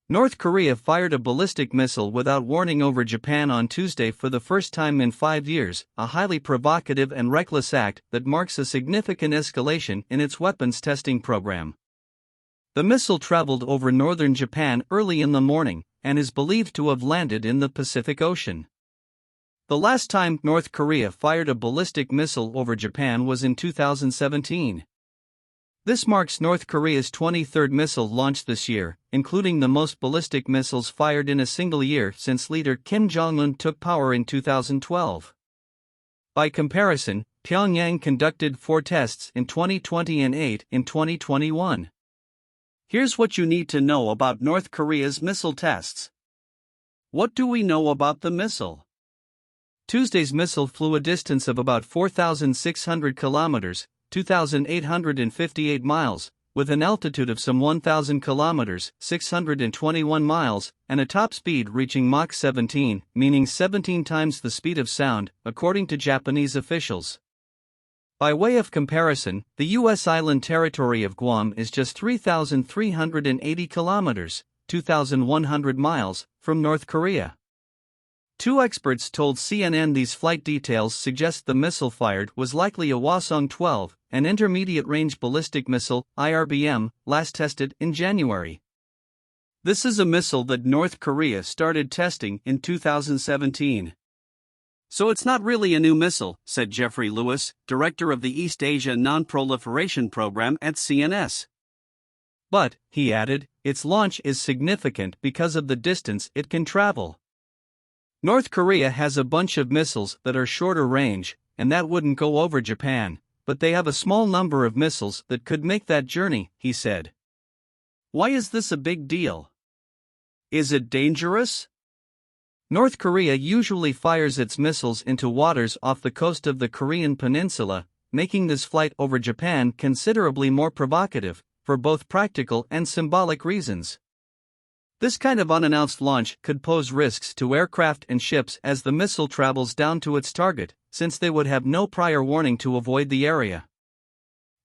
North Korea fired a ballistic missile without warning over Japan on Tuesday for the first time in 5 years, a highly provocative and reckless act that marks a significant escalation in its weapons testing program. The missile traveled over northern Japan early in the morning and is believed to have landed in the Pacific Ocean. The last time North Korea fired a ballistic missile over Japan was in 2017. This marks North Korea's 23rd missile launch this year, including the most ballistic missiles fired in a single year since leader Kim Jong Un took power in 2012. By comparison, Pyongyang conducted 4 tests in 2020 and 8 in 2021. Here's what you need to know about North Korea's missile tests. What do we know about the missile? Tuesday's missile flew a distance of about 4,600 kilometers, 2,858 miles, with an altitude of some 1,000 kilometers, 621 miles, and a top speed reaching Mach 17, meaning 17 times the speed of sound, according to Japanese officials. By way of comparison, the U.S. island territory of Guam is just 3,380 kilometers, 2,100 miles, from North Korea. 2 experts told CNN these flight details suggest the missile fired was likely a Hwasong-12, an intermediate-range ballistic missile, IRBM, last tested in January. This is a missile that North Korea started testing in 2017. So it's not really a new missile, said Jeffrey Lewis, director of the East Asia Non-Proliferation Program at CNS. But, he added, its launch is significant because of the distance it can travel. North Korea has a bunch of missiles that are shorter range, and that wouldn't go over Japan, but they have a small number of missiles that could make that journey, he said. Why is this a big deal? Is it dangerous? North Korea usually fires its missiles into waters off the coast of the Korean peninsula, making this flight over Japan considerably more provocative, for both practical and symbolic reasons. This kind of unannounced launch could pose risks to aircraft and ships as the missile travels down to its target, since they would have no prior warning to avoid the area.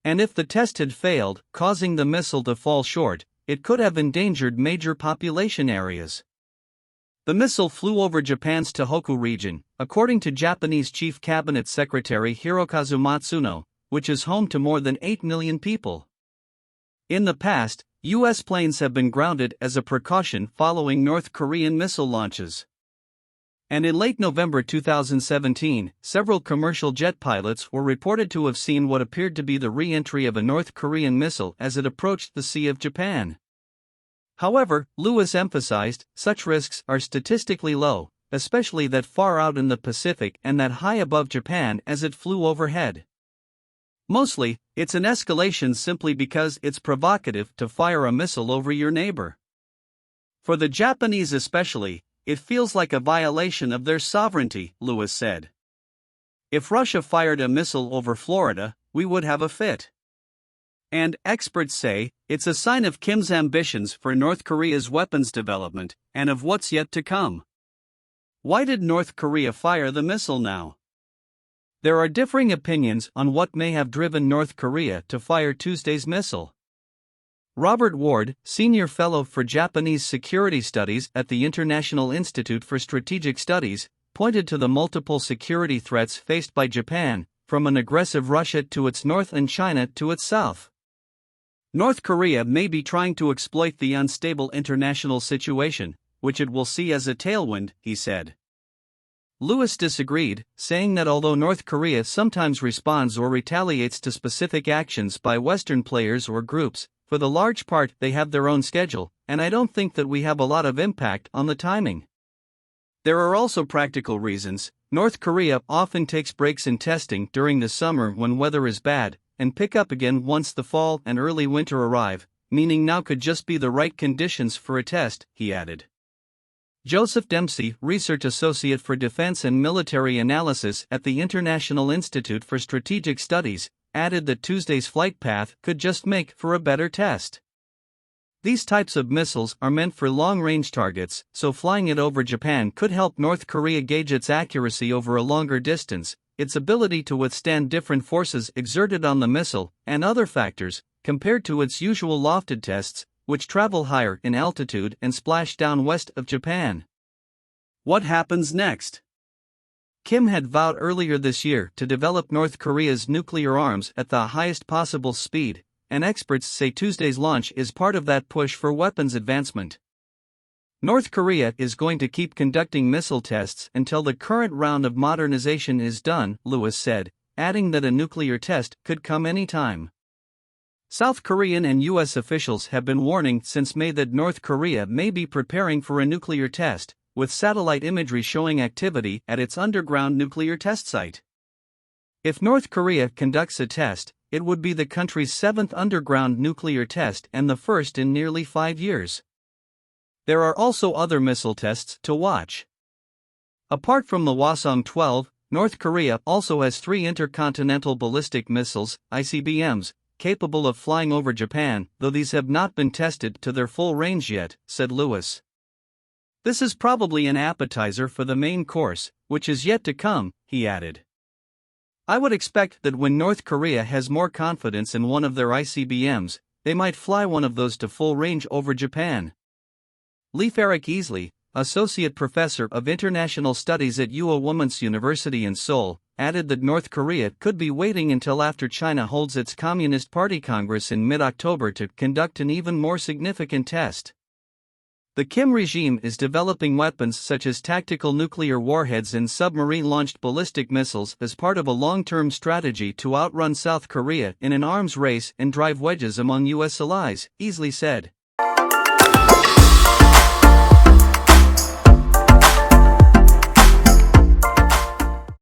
And if the test had failed, causing the missile to fall short, it could have endangered major population areas. The missile flew over Japan's Tohoku region, according to Japanese Chief Cabinet Secretary Hirokazu Matsuno, which is home to more than 8 million people. In the past, U.S. planes have been grounded as a precaution following North Korean missile launches. And in late November 2017, several commercial jet pilots were reported to have seen what appeared to be the re-entry of a North Korean missile as it approached the Sea of Japan. However, Lewis emphasized, such risks are statistically low, especially that far out in the Pacific and that high above Japan as it flew overhead. Mostly, it's an escalation simply because it's provocative to fire a missile over your neighbor. For the Japanese especially, it feels like a violation of their sovereignty, Lewis said. If Russia fired a missile over Florida, we would have a fit. And, experts say, it's a sign of Kim's ambitions for North Korea's weapons development, and of what's yet to come. Why did North Korea fire the missile now? There are differing opinions on what may have driven North Korea to fire Tuesday's missile. Robert Ward, Senior Fellow for Japanese Security Studies at the International Institute for Strategic Studies, pointed to the multiple security threats faced by Japan, from an aggressive Russia to its north and China to its south. North Korea may be trying to exploit the unstable international situation, which it will see as a tailwind, he said. Lewis disagreed, saying that although North Korea sometimes responds or retaliates to specific actions by Western players or groups, for the large part they have their own schedule, and I don't think that we have a lot of impact on the timing. There are also practical reasons. North Korea often takes breaks in testing during the summer when weather is bad, and pick up again once the fall and early winter arrive, meaning now could just be the right conditions for a test, he added. Joseph Dempsey, Research Associate for Defense and Military Analysis at the International Institute for Strategic Studies, added that Tuesday's flight path could just make for a better test. These types of missiles are meant for long-range targets, so flying it over Japan could help North Korea gauge its accuracy over a longer distance, its ability to withstand different forces exerted on the missile, and other factors, compared to its usual lofted tests, which travel higher in altitude and splash down west of Japan. What happens next? Kim had vowed earlier this year to develop North Korea's nuclear arms at the highest possible speed, and experts say Tuesday's launch is part of that push for weapons advancement. North Korea is going to keep conducting missile tests until the current round of modernization is done, Lewis said, adding that a nuclear test could come any time. South Korean and U.S. officials have been warning since May that North Korea may be preparing for a nuclear test, with satellite imagery showing activity at its underground nuclear test site. If North Korea conducts a test, it would be the country's 7th underground nuclear test and the first in nearly 5 years. There are also other missile tests to watch. Apart from the Hwasong-12, North Korea also has 3 intercontinental ballistic missiles, ICBMs, capable of flying over Japan, though these have not been tested to their full range yet, said Lewis. This is probably an appetizer for the main course, which is yet to come, he added. I would expect that when North Korea has more confidence in one of their ICBMs, they might fly one of those to full range over Japan. Leif Erik Easley, associate professor of international studies at Ua Women's University in Seoul, added that North Korea could be waiting until after China holds its Communist Party Congress in mid-October to conduct an even more significant test. The Kim regime is developing weapons such as tactical nuclear warheads and submarine-launched ballistic missiles as part of a long-term strategy to outrun South Korea in an arms race and drive wedges among U.S. allies, Easley said.